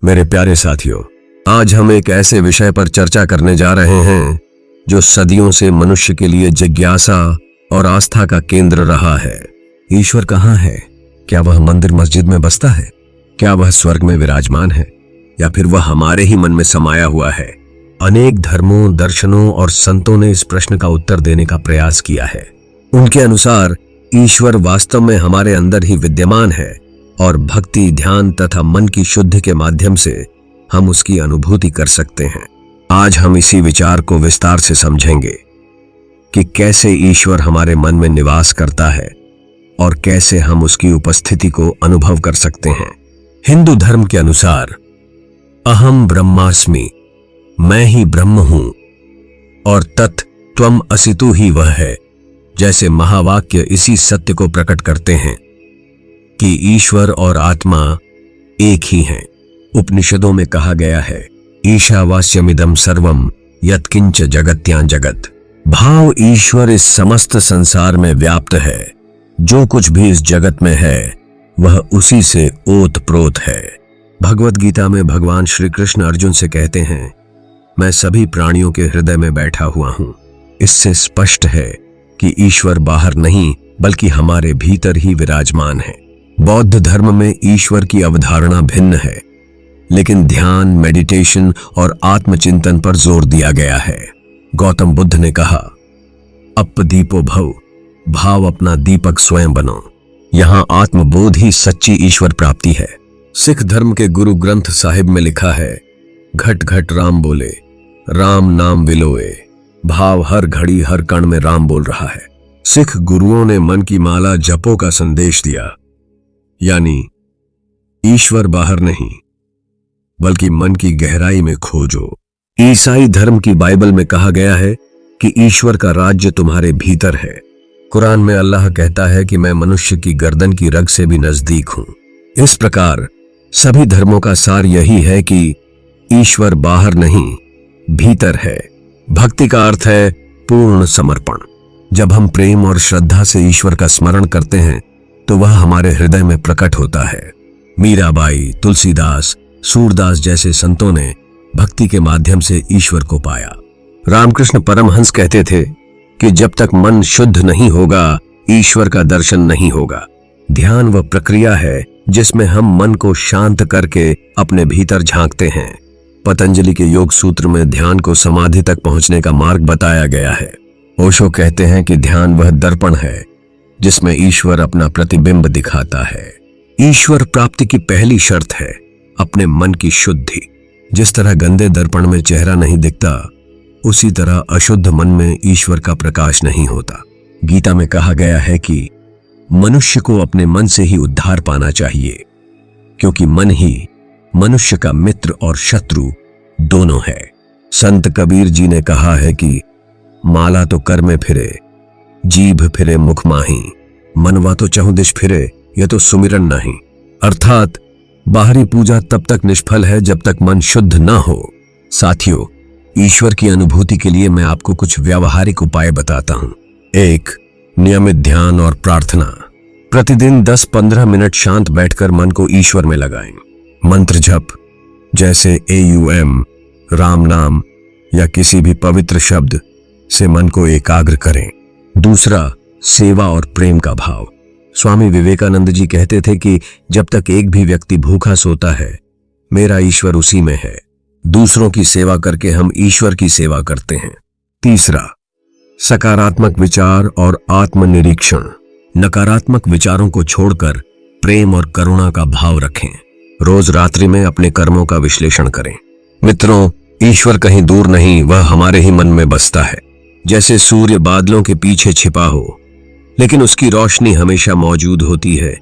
मेरे प्यारे साथियों, आज हम एक ऐसे विषय पर चर्चा करने जा रहे हैं जो सदियों से मनुष्य के लिए जिज्ञासा और आस्था का केंद्र रहा है। ईश्वर कहाँ है? क्या वह मंदिर मस्जिद में बसता है? क्या वह स्वर्ग में विराजमान है या फिर वह हमारे ही मन में समाया हुआ है? अनेक धर्मों, दर्शनों और संतों ने इस प्रश्न का उत्तर देने का प्रयास किया है। उनके अनुसार ईश्वर वास्तव में हमारे अंदर ही विद्यमान है और भक्ति, ध्यान तथा मन की शुद्धि के माध्यम से हम उसकी अनुभूति कर सकते हैं। आज हम इसी विचार को विस्तार से समझेंगे कि कैसे ईश्वर हमारे मन में निवास करता है और कैसे हम उसकी उपस्थिति को अनुभव कर सकते हैं। हिंदू धर्म के अनुसार अहम ब्रह्मास्मि, मैं ही ब्रह्म हूं और तत् त्वम असितु ही वह है जैसे महावाक्य इसी सत्य को प्रकट करते हैं कि ईश्वर और आत्मा एक ही हैं। उपनिषदों में कहा गया है, ईशावास्यमिदं सर्वम यत्किंच जगत्यां जगत। भाव ईश्वर इस समस्त संसार में व्याप्त है। जो कुछ भी इस जगत में है वह उसी से ओत प्रोत है। भगवत गीता में भगवान श्री कृष्ण अर्जुन से कहते हैं, मैं सभी प्राणियों के हृदय में बैठा हुआ हूं। इससे स्पष्ट है कि ईश्वर बाहर नहीं बल्कि हमारे भीतर ही विराजमान है। बौद्ध धर्म में ईश्वर की अवधारणा भिन्न है, लेकिन ध्यान, मेडिटेशन और आत्मचिंतन पर जोर दिया गया है। गौतम बुद्ध ने कहा, अपदीपो भव, भाव अपना दीपक स्वयं बनो। यहां आत्मबोध ही सच्ची ईश्वर प्राप्ति है। सिख धर्म के गुरु ग्रंथ साहिब में लिखा है, घट घट राम बोले, राम नाम विलोए। भाव हर घड़ी हर कण में राम बोल रहा है। सिख गुरुओं ने मन की माला जपो का संदेश दिया, यानी ईश्वर बाहर नहीं बल्कि मन की गहराई में खोजो। ईसाई धर्म की बाइबल में कहा गया है कि ईश्वर का राज्य तुम्हारे भीतर है। कुरान में अल्लाह कहता है कि मैं मनुष्य की गर्दन की रग से भी नजदीक हूं। इस प्रकार सभी धर्मों का सार यही है कि ईश्वर बाहर नहीं भीतर है। भक्ति का अर्थ है पूर्ण समर्पण। जब हम प्रेम और श्रद्धा से ईश्वर का स्मरण करते हैं तो वह हमारे हृदय में प्रकट होता है। मीराबाई, तुलसीदास, सूरदास जैसे संतों ने भक्ति के माध्यम से ईश्वर को पाया। रामकृष्ण परमहंस कहते थे कि जब तक मन शुद्ध नहीं होगा ईश्वर का दर्शन नहीं होगा। ध्यान वह प्रक्रिया है जिसमें हम मन को शांत करके अपने भीतर झांकते हैं। पतंजलि के योग सूत्र में ध्यान को समाधि तक पहुंचने का मार्ग बताया गया है। ओशो कहते हैं कि ध्यान वह दर्पण है जिसमें ईश्वर अपना प्रतिबिंब दिखाता है। ईश्वर प्राप्ति की पहली शर्त है अपने मन की शुद्धि। जिस तरह गंदे दर्पण में चेहरा नहीं दिखता, उसी तरह अशुद्ध मन में ईश्वर का प्रकाश नहीं होता। गीता में कहा गया है कि मनुष्य को अपने मन से ही उद्धार पाना चाहिए, क्योंकि मन ही मनुष्य का मित्र और शत्रु दोनों है। संत कबीर जी ने कहा है कि माला तो कर में फिरे, जीभ फिरे मुख माही, मनवा तो चहुदिश फिरे, यह तो सुमिरन नहीं। अर्थात बाहरी पूजा तब तक निष्फल है जब तक मन शुद्ध न हो। साथियों, ईश्वर की अनुभूति के लिए मैं आपको कुछ व्यावहारिक उपाय बताता हूं। 1. नियमित ध्यान और प्रार्थना। प्रतिदिन 10-15 मिनट शांत बैठकर मन को ईश्वर में लगाएं। मंत्र जप जैसे AUM, राम नाम या किसी भी पवित्र शब्द से मन को एकाग्र करें। 2. सेवा और प्रेम का भाव। स्वामी विवेकानंद जी कहते थे कि जब तक एक भी व्यक्ति भूखा सोता है, मेरा ईश्वर उसी में है। दूसरों की सेवा करके हम ईश्वर की सेवा करते हैं। 3. सकारात्मक विचार और आत्मनिरीक्षण। नकारात्मक विचारों को छोड़कर प्रेम और करुणा का भाव रखें। रोज रात्रि में अपने कर्मों का विश्लेषण करें। मित्रों, ईश्वर कहीं दूर नहीं, वह हमारे ही मन में बसता है। जैसे सूर्य बादलों के पीछे छिपा हो लेकिन उसकी रोशनी हमेशा मौजूद होती है,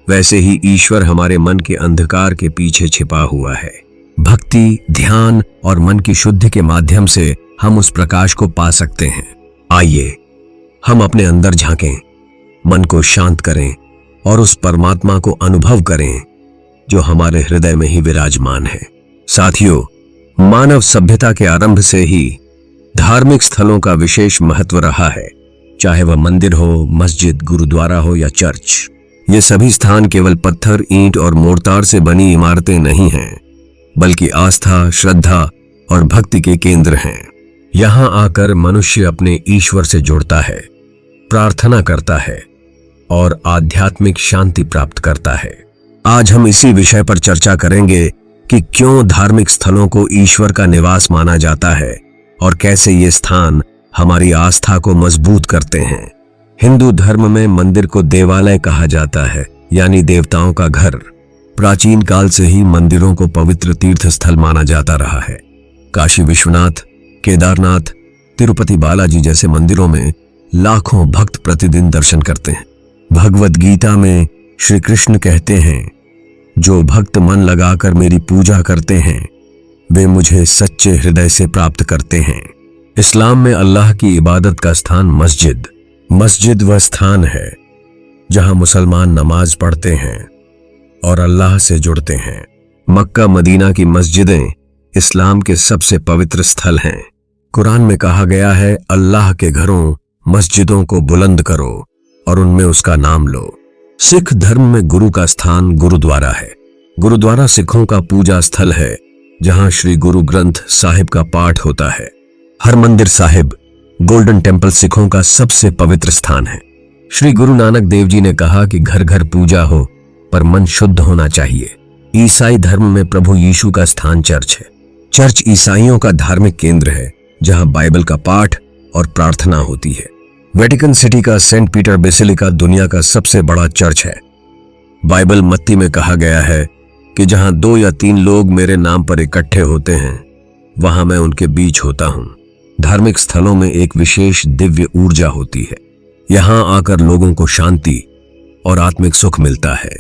वैसे ही ईश्वर हमारे मन के अंधकार के पीछे छिपा हुआ है। भक्ति, ध्यान और मन की शुद्धि के माध्यम से हम उस प्रकाश को पा सकते हैं। आइए हम अपने अंदर झांकें, मन को शांत करें और उस परमात्मा को अनुभव करें जो हमारे हृदय में ही विराजमान है। साथियों, मानव सभ्यता के आरंभ से ही धार्मिक स्थलों का विशेष महत्व रहा है, चाहे वह मंदिर हो, मस्जिद, गुरुद्वारा हो या चर्च। ये सभी स्थान केवल पत्थर, ईंट और मोर्टार से बनी इमारतें नहीं हैं, बल्कि आस्था, श्रद्धा और भक्ति के केंद्र हैं। यहां आकर मनुष्य अपने ईश्वर से जुड़ता है, प्रार्थना करता है और आध्यात्मिक शांति प्राप्त करता है। आज हम इसी विषय पर चर्चा करेंगे कि क्यों धार्मिक स्थलों को ईश्वर का निवास माना जाता है और कैसे ये स्थान हमारी आस्था को मजबूत करते हैं। हिंदू धर्म में मंदिर को देवालय कहा जाता है, यानी देवताओं का घर। प्राचीन काल से ही मंदिरों को पवित्र तीर्थ स्थल माना जाता रहा है। काशी विश्वनाथ, केदारनाथ, तिरुपति बालाजी जैसे मंदिरों में लाखों भक्त प्रतिदिन दर्शन करते हैं। भगवद गीता में श्री कृष्ण कहते हैं, जो भक्त मन लगाकर मेरी पूजा करते हैं वे मुझे सच्चे हृदय से प्राप्त करते हैं। इस्लाम में अल्लाह की इबादत का स्थान मस्जिद वह स्थान है जहां मुसलमान नमाज पढ़ते हैं और अल्लाह से जुड़ते हैं। मक्का मदीना की मस्जिदें इस्लाम के सबसे पवित्र स्थल हैं। कुरान में कहा गया है, अल्लाह के घरों मस्जिदों को बुलंद करो और उनमें उसका नाम लो। सिख धर्म में गुरु का स्थान गुरुद्वारा है। गुरुद्वारा सिखों का पूजा स्थल है जहां श्री गुरु ग्रंथ साहिब का पाठ होता है। हरमंदिर साहिब, गोल्डन टेम्पल सिखों का सबसे पवित्र स्थान है। श्री गुरु नानक देव जी ने कहा कि घर घर पूजा हो पर मन शुद्ध होना चाहिए। ईसाई धर्म में प्रभु यीशु का स्थान चर्च है। चर्च ईसाइयों का धार्मिक केंद्र है जहां बाइबल का पाठ और प्रार्थना होती है। वेटिकन सिटी का सेंट पीटर बेसिलिका दुनिया का सबसे बड़ा चर्च है। बाइबल मत्ती में कहा गया है कि जहां 2 या 3 लोग मेरे नाम पर इकट्ठे होते हैं वहां मैं उनके बीच होता हूं। धार्मिक स्थलों में एक विशेष दिव्य ऊर्जा होती है। यहां आकर लोगों को शांति और आत्मिक सुख मिलता है।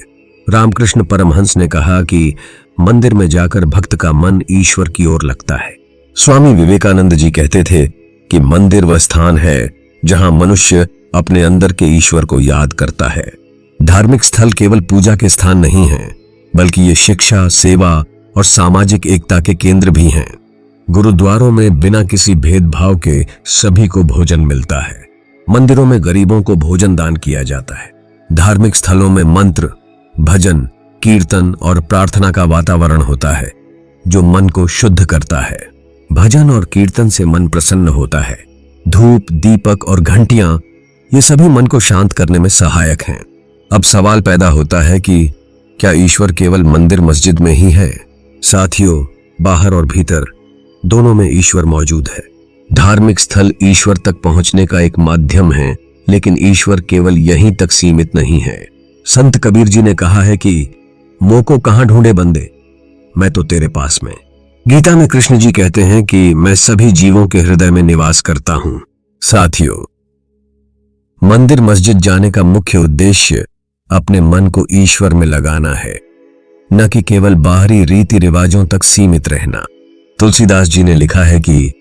रामकृष्ण परमहंस ने कहा कि मंदिर में जाकर भक्त का मन ईश्वर की ओर लगता है। स्वामी विवेकानंद जी कहते थे कि मंदिर वह स्थान है जहां मनुष्य अपने अंदर के ईश्वर को याद करता है। धार्मिक स्थल केवल पूजा के स्थान नहीं हैं, बल्कि ये शिक्षा, सेवा और सामाजिक एकता के केंद्र भी हैं। गुरुद्वारों में बिना किसी भेदभाव के सभी को भोजन मिलता है। मंदिरों में गरीबों को भोजन दान किया जाता है। धार्मिक स्थलों में मंत्र, भजन, कीर्तन और प्रार्थना का वातावरण होता है जो मन को शुद्ध करता है। भजन और कीर्तन से मन प्रसन्न होता है। धूप, दीपक और घंटियां ये सभी मन को शांत करने में सहायक हैं। अब सवाल पैदा होता है कि क्या ईश्वर केवल मंदिर मस्जिद में ही है? साथियों, बाहर और भीतर दोनों में ईश्वर मौजूद है। धार्मिक स्थल ईश्वर तक पहुंचने का एक माध्यम है, लेकिन ईश्वर केवल यहीं तक सीमित नहीं है। संत कबीर जी ने कहा है कि मोको कहां ढूंढे बंदे, मैं तो तेरे पास में। गीता में कृष्ण जी कहते हैं कि मैं सभी जीवों के हृदय में निवास करता हूं। साथियों, मंदिर मस्जिद जाने का मुख्य उद्देश्य अपने मन को ईश्वर में लगाना है, न कि केवल बाहरी रीति रिवाजों तक सीमित रहना। तुलसीदास जी ने लिखा है कि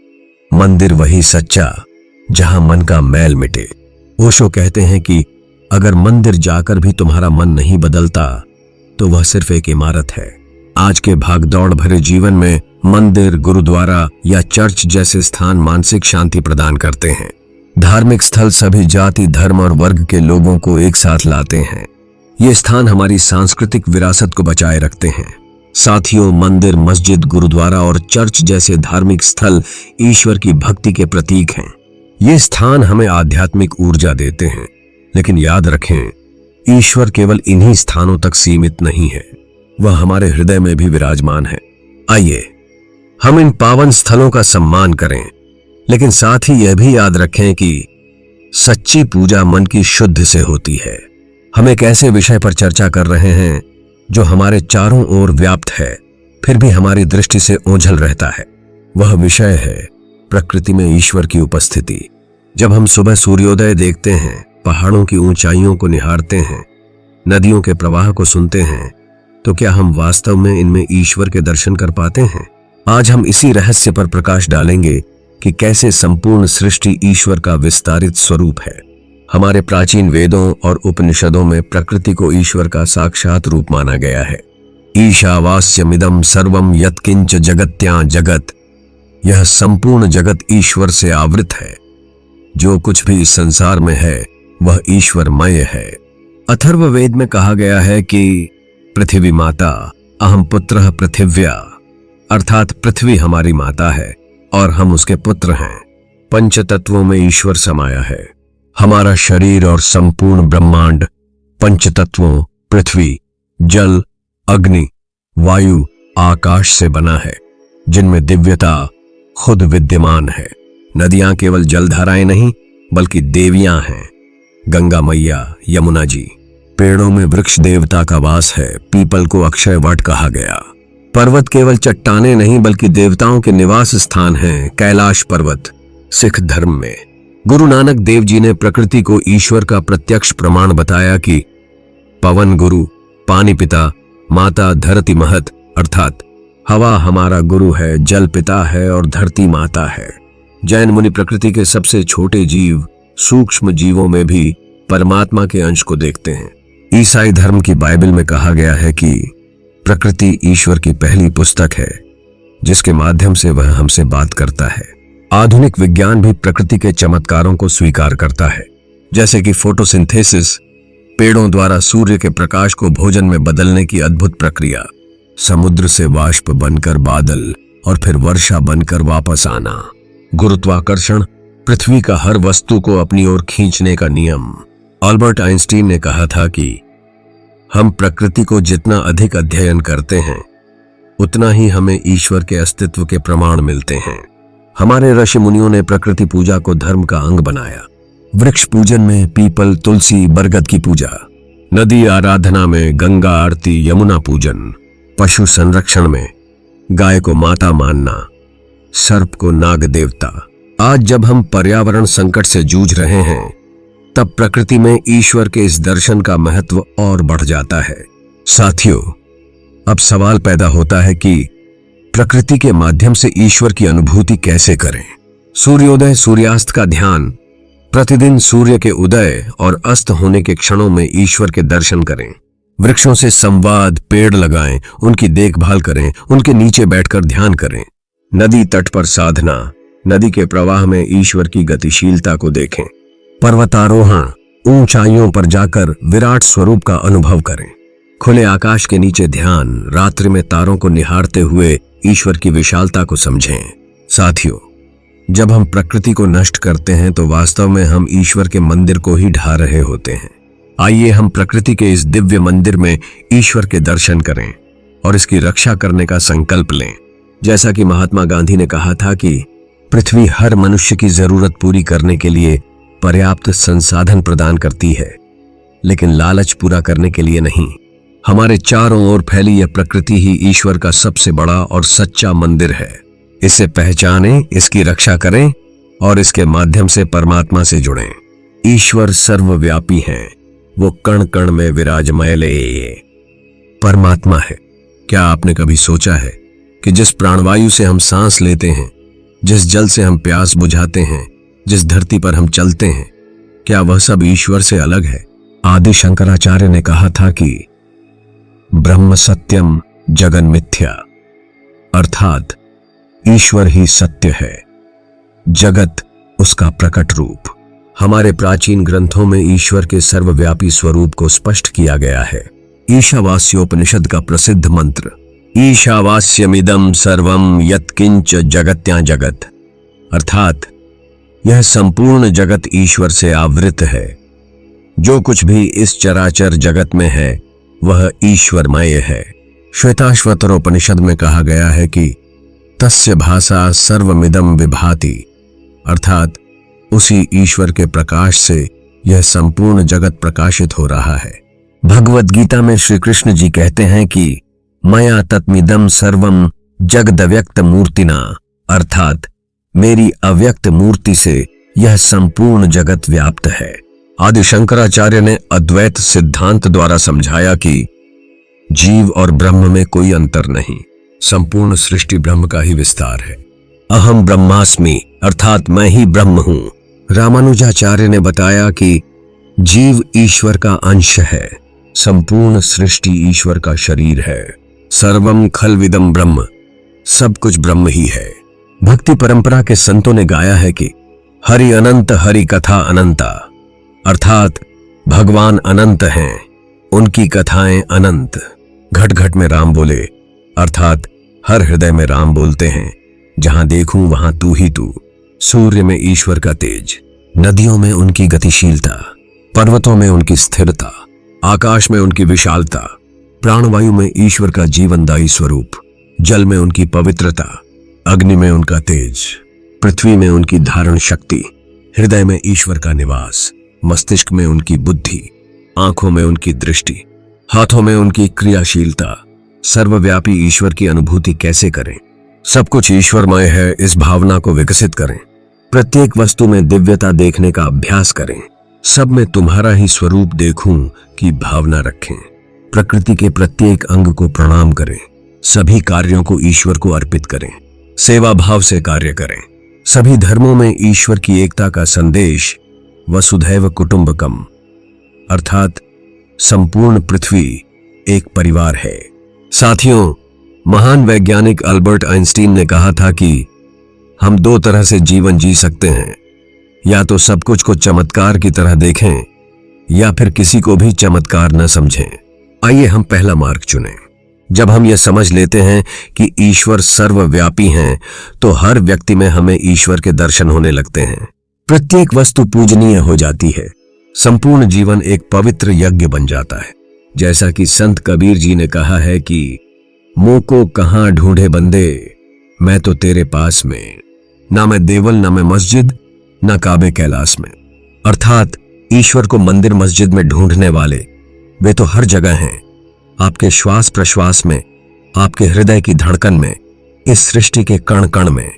मंदिर वही सच्चा जहां मन का मैल मिटे। ओशो कहते हैं कि अगर मंदिर जाकर भी तुम्हारा मन नहीं बदलता तो वह सिर्फ एक इमारत है। आज के भागदौड़ भरे जीवन में मंदिर, गुरुद्वारा या चर्च जैसे स्थान मानसिक शांति प्रदान करते हैं। धार्मिक स्थल सभी जाति, धर्म और वर्ग के लोगों को एक साथ लाते हैं। ये स्थान हमारी सांस्कृतिक विरासत को बचाए रखते हैं। साथियों, मंदिर, मस्जिद, गुरुद्वारा और चर्च जैसे धार्मिक स्थल ईश्वर की भक्ति के प्रतीक हैं। ये स्थान हमें आध्यात्मिक ऊर्जा देते हैं, लेकिन याद रखें, ईश्वर केवल इन्हीं स्थानों तक सीमित नहीं है, वह हमारे हृदय में भी विराजमान है। आइए हम इन पावन स्थलों का सम्मान करें, लेकिन साथ ही यह भी याद रखें कि सच्ची पूजा मन की शुद्ध से होती है। हम एक ऐसे विषय पर चर्चा कर रहे हैं जो हमारे चारों ओर व्याप्त है, फिर भी हमारी दृष्टि से ओझल रहता है। वह विषय है प्रकृति में ईश्वर की उपस्थिति। जब हम सुबह सूर्योदय देखते हैं, पहाड़ों की ऊंचाइयों को निहारते हैं, नदियों के प्रवाह को सुनते हैं, तो क्या हम वास्तव में इनमें ईश्वर के दर्शन कर पाते हैं? आज हम इसी रहस्य पर प्रकाश डालेंगे कि कैसे संपूर्ण सृष्टि ईश्वर का विस्तारित स्वरूप है। हमारे प्राचीन वेदों और उपनिषदों में प्रकृति को ईश्वर का साक्षात रूप माना गया है। ईशावास्यमिदं सर्वं यत्किंच जगत्यां जगत, यह संपूर्ण जगत ईश्वर से आवृत है। जो कुछ भी इस संसार में है वह ईश्वरमय है। अथर्ववेद में कहा गया है कि पृथ्वी माता अहम पुत्रः पृथिव्या, अर्थात पृथ्वी हमारी माता है और हम उसके पुत्र हैं। पंच तत्वों में ईश्वर समाया है। हमारा शरीर और संपूर्ण ब्रह्मांड पंच तत्वों पृथ्वी, जल, अग्नि, वायु, आकाश से बना है, जिनमें दिव्यता खुद विद्यमान है। नदियां केवल जलधाराएं नहीं बल्कि देवियां हैं। गंगा मैया, यमुना जी। पेड़ों में वृक्ष देवता का वास है। पीपल को अक्षय वट कहा गया। पर्वत केवल चट्टाने नहीं बल्कि देवताओं के निवास स्थान हैं। कैलाश पर्वत सिख धर्म में गुरु नानक देव जी ने प्रकृति को ईश्वर का प्रत्यक्ष प्रमाण बताया कि पवन गुरु, पानी पिता, माता धरती महत, अर्थात हवा हमारा गुरु है, जल पिता है और धरती माता है। जैन मुनि प्रकृति के सबसे छोटे जीव सूक्ष्म जीवों में भी परमात्मा के अंश को देखते हैं। ईसाई धर्म की बाइबल में कहा गया है कि प्रकृति ईश्वर की पहली पुस्तक है जिसके माध्यम से वह हमसे बात करता है। आधुनिक विज्ञान भी प्रकृति के चमत्कारों को स्वीकार करता है, जैसे कि फोटोसिंथेसिस, पेड़ों द्वारा सूर्य के प्रकाश को भोजन में बदलने की अद्भुत प्रक्रिया, समुद्र से वाष्प बनकर बादल और फिर वर्षा बनकर वापस आना, गुरुत्वाकर्षण, पृथ्वी का हर वस्तु को अपनी ओर खींचने का नियम। अल्बर्ट आइंस्टीन ने कहा था कि हम प्रकृति को जितना अधिक अध्ययन करते हैं उतना ही हमें ईश्वर के अस्तित्व के प्रमाण मिलते हैं। हमारे ऋषि मुनियों ने प्रकृति पूजा को धर्म का अंग बनाया। वृक्ष पूजन में पीपल, तुलसी, बरगद की पूजा, नदी आराधना में गंगा आरती, यमुना पूजन, पशु संरक्षण में गाय को माता मानना, सर्प को नाग देवता। आज जब हम पर्यावरण संकट से जूझ रहे हैं तब प्रकृति में ईश्वर के इस दर्शन का महत्व और बढ़ जाता है। साथियों, अब सवाल पैदा होता है कि प्रकृति के माध्यम से ईश्वर की अनुभूति कैसे करें। सूर्योदय सूर्यास्त का ध्यान, प्रतिदिन सूर्य के उदय और अस्त होने के क्षणों में ईश्वर के दर्शन करें। वृक्षों से संवाद, पेड़ लगाएं, उनकी देखभाल करें, उनके नीचे बैठकर ध्यान करें। नदी तट पर साधना, नदी के प्रवाह में ईश्वर की गतिशीलता को देखें। पर्वतारोहण, ऊंचाइयों पर जाकर विराट स्वरूप का अनुभव करें। खुले आकाश के नीचे ध्यान, रात्रि में तारों को निहारते हुए ईश्वर की विशालता को समझें। साथियों, जब हम प्रकृति को नष्ट करते हैं तो वास्तव में हम ईश्वर के मंदिर को ही ढा रहे होते हैं। आइए हम प्रकृति के इस दिव्य मंदिर में ईश्वर के दर्शन करें और इसकी रक्षा करने का संकल्प लें। जैसा कि महात्मा गांधी ने कहा था कि पृथ्वी हर मनुष्य की जरूरत पूरी करने के लिए पर्याप्त संसाधन प्रदान करती है, लेकिन लालच पूरा करने के लिए नहीं। हमारे चारों ओर फैली यह प्रकृति ही ईश्वर का सबसे बड़ा और सच्चा मंदिर है। इसे पहचानें, इसकी रक्षा करें और इसके माध्यम से परमात्मा से जुड़ें। ईश्वर सर्वव्यापी हैं, वो कण कण में विराजमय परमात्मा है। क्या आपने कभी सोचा है कि जिस प्राणवायु से हम सांस लेते हैं, जिस जल से हम प्यास बुझाते हैं, जिस धरती पर हम चलते हैं, क्या वह सब ईश्वर से अलग है? आदि शंकराचार्य ने कहा था कि ब्रह्म सत्यम जगन मिथ्या, अर्थात ईश्वर ही सत्य है, जगत उसका प्रकट रूप। हमारे प्राचीन ग्रंथों में ईश्वर के सर्वव्यापी स्वरूप को स्पष्ट किया गया है। ईशावास्योपनिषद का प्रसिद्ध मंत्र, ईशावास्यमिदं सर्वं यत्किंच जगत्या जगत, अर्थात यह संपूर्ण जगत ईश्वर से आवृत है। जो कुछ भी इस चराचर जगत में है वह ईश्वरमय है। श्वेताश्वतरोपनिषद में कहा गया है कि तस्य भासा सर्वमिदं विभाति, अर्थात उसी ईश्वर के प्रकाश से यह संपूर्ण जगत प्रकाशित हो रहा है। भगवद गीता में श्री कृष्ण जी कहते हैं कि मया तत्मिदं सर्वं जगदव्यक्त मूर्तिना, अर्थात मेरी अव्यक्त मूर्ति से यह संपूर्ण जगत व्याप्त है। आदि शंकराचार्य ने अद्वैत सिद्धांत द्वारा समझाया कि जीव और ब्रह्म में कोई अंतर नहीं, संपूर्ण सृष्टि ब्रह्म का ही विस्तार है। अहम ब्रह्मास्मि, अर्थात मैं ही ब्रह्म हूं। रामानुजाचार्य ने बताया कि जीव ईश्वर का अंश है, संपूर्ण सृष्टि ईश्वर का शरीर है। सर्वम खलविदम ब्रह्म, सब कुछ ब्रह्म ही है। भक्ति परंपरा के संतों ने गाया है कि हरि अनंत हरि कथा अनंता, अर्थात भगवान अनंत हैं, उनकी कथाएं अनंत। घट घट में राम बोले, अर्थात हर हृदय में राम बोलते हैं, जहां देखूं वहां तू ही तू। सूर्य में ईश्वर का तेज, नदियों में उनकी गतिशीलता, पर्वतों में उनकी स्थिरता, आकाश में उनकी विशालता, प्राणवायु में ईश्वर का जीवनदायी स्वरूप, जल में उनकी पवित्रता, अग्नि में उनका तेज, पृथ्वी में उनकी धारण शक्ति, हृदय में ईश्वर का निवास, मस्तिष्क में उनकी बुद्धि, आंखों में उनकी दृष्टि, हाथों में उनकी क्रियाशीलता। सर्वव्यापी ईश्वर की अनुभूति कैसे करें? सब कुछ ईश्वरमय है, इस भावना को विकसित करें। प्रत्येक वस्तु में दिव्यता देखने का अभ्यास करें। सब में तुम्हारा ही स्वरूप देखूं की भावना रखें। प्रकृति के प्रत्येक अंग को प्रणाम करें। सभी कार्यों को ईश्वर को अर्पित करें। सेवा भाव से कार्य करें। सभी धर्मों में ईश्वर की एकता का संदेश वसुधैव कुटुंबकम, अर्थात संपूर्ण पृथ्वी एक परिवार है। साथियों, महान वैज्ञानिक अल्बर्ट आइंस्टीन ने कहा था कि हम दो तरह से जीवन जी सकते हैं, या तो सब कुछ को चमत्कार की तरह देखें या फिर किसी को भी चमत्कार न समझें। आइए हम पहला मार्ग चुनें। जब हम यह समझ लेते हैं कि ईश्वर सर्वव्यापी हैं, तो हर व्यक्ति में हमें ईश्वर के दर्शन होने लगते हैं। प्रत्येक वस्तु पूजनीय हो जाती है। संपूर्ण जीवन एक पवित्र यज्ञ बन जाता है। जैसा कि संत कबीर जी ने कहा है कि मुँह को कहां ढूंढे बंदे, मैं तो तेरे पास में, ना मैं देवल ना मैं मस्जिद ना काबे कैलाश में। अर्थात ईश्वर को मंदिर मस्जिद में ढूंढने वाले वे तो हर जगह हैं, आपके श्वास प्रश्वास में, आपके हृदय की धड़कन में, इस सृष्टि के कण कण में।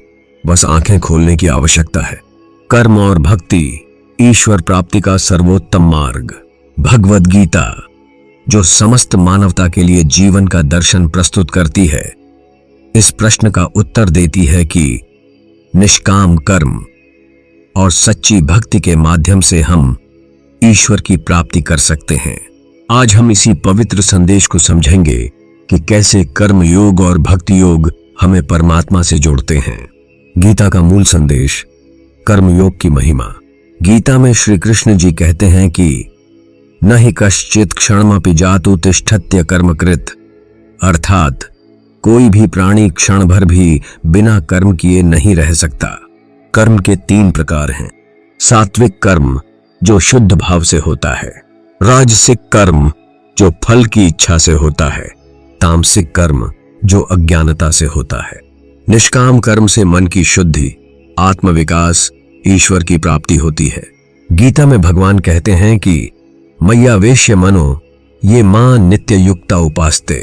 बस आंखें खोलने की आवश्यकता है। कर्म और भक्ति ईश्वर प्राप्ति का सर्वोत्तम मार्ग। भगवद गीता, जो समस्त मानवता के लिए जीवन का दर्शन प्रस्तुत करती है, इस प्रश्न का उत्तर देती है कि निष्काम कर्म और सच्ची भक्ति के माध्यम से हम ईश्वर की प्राप्ति कर सकते हैं। आज हम इसी पवित्र संदेश को समझेंगे कि कैसे कर्म योग और भक्ति योग हमें परमात्मा से जोड़ते हैं। गीता का मूल संदेश, कर्म योग की महिमा। गीता में श्री कृष्ण जी कहते हैं कि न हि कश्चित् क्षणमपि जातु तिष्ठत्य कर्मकृत, अर्थात कोई भी प्राणी क्षण भर भी बिना कर्म किए नहीं रह सकता। कर्म के 3 प्रकार हैं। सात्विक कर्म, जो शुद्ध भाव से होता है। राजसिक कर्म, जो फल की इच्छा से होता है। तामसिक कर्म, जो अज्ञानता से होता है। निष्काम कर्म से मन की शुद्धि, आत्मविकास, ईश्वर की प्राप्ति होती है। गीता में भगवान कहते हैं कि मय्यावेश्य मनो ये मां नित्य युक्ता उपासते,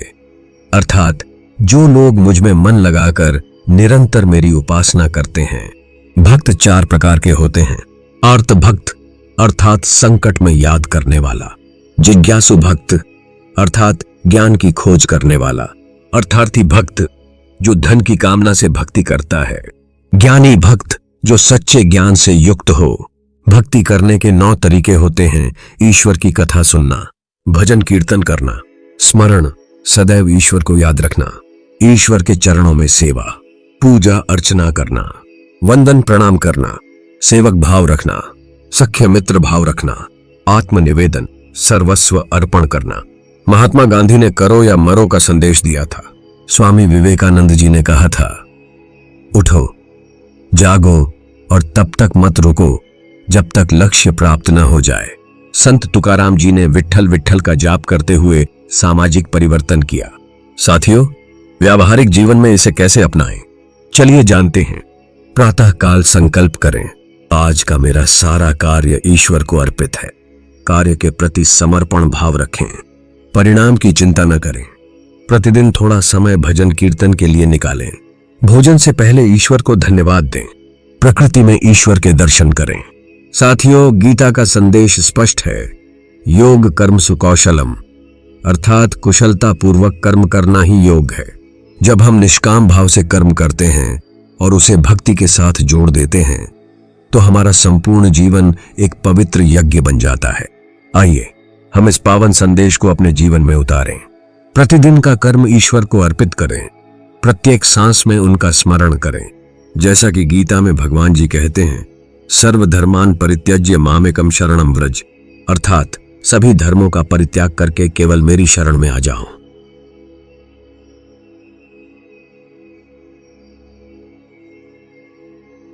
अर्थात जो लोग मुझ में मन लगाकर निरंतर मेरी उपासना करते हैं। भक्त 4 प्रकार के होते हैं। आर्त भक्त, अर्थात संकट में याद करने वाला। जिज्ञासु भक्त, अर्थात ज्ञान की खोज करने वाला। अर्थार्थी भक्त, जो धन की कामना से भक्ति करता है। ज्ञानी भक्त, जो सच्चे ज्ञान से युक्त हो। भक्ति करने के 9 तरीके होते हैं। ईश्वर की कथा सुनना, भजन कीर्तन करना, स्मरण, सदैव ईश्वर को याद रखना, ईश्वर के चरणों में सेवा, पूजा अर्चना करना, वंदन प्रणाम करना, सेवक भाव रखना, सख्य मित्र भाव रखना, आत्मनिवेदन, सर्वस्व अर्पण करना। महात्मा गांधी ने करो या मरो का संदेश दिया था। स्वामी विवेकानंद जी ने कहा था, उठो, जागो और तब तक मत रुको जब तक लक्ष्य प्राप्त न हो जाए। संत तुकाराम जी ने विट्ठल विट्ठल का जाप करते हुए सामाजिक परिवर्तन किया। साथियों, व्यावहारिक जीवन में इसे कैसे अपनाएं? चलिए जानते हैं। प्रातः काल संकल्प करें, आज का मेरा सारा कार्य ईश्वर को अर्पित है। कार्य के प्रति समर्पण भाव रखें। परिणाम की चिंता न करें। प्रतिदिन थोड़ा समय भजन कीर्तन के लिए निकालें। भोजन से पहले ईश्वर को धन्यवाद दें। प्रकृति में ईश्वर के दर्शन करें। साथियों, गीता का संदेश स्पष्ट है। योग कर्म सुकौशलम, अर्थात कुशलता पूर्वक कर्म करना ही योग है। जब हम निष्काम भाव से कर्म करते हैं और उसे भक्ति के साथ जोड़ देते हैं, तो हमारा संपूर्ण जीवन एक पवित्र यज्ञ बन जाता है। आइए हम इस पावन संदेश को अपने जीवन में उतारें। प्रतिदिन का कर्म ईश्वर को अर्पित करें। प्रत्येक सांस में उनका स्मरण करें। जैसा कि गीता में भगवान जी कहते हैं, सर्वधर्मान परित्यज्य मामेकम शरणम व्रज, अर्थात सभी धर्मों का परित्याग करके केवल मेरी शरण में आ जाओ।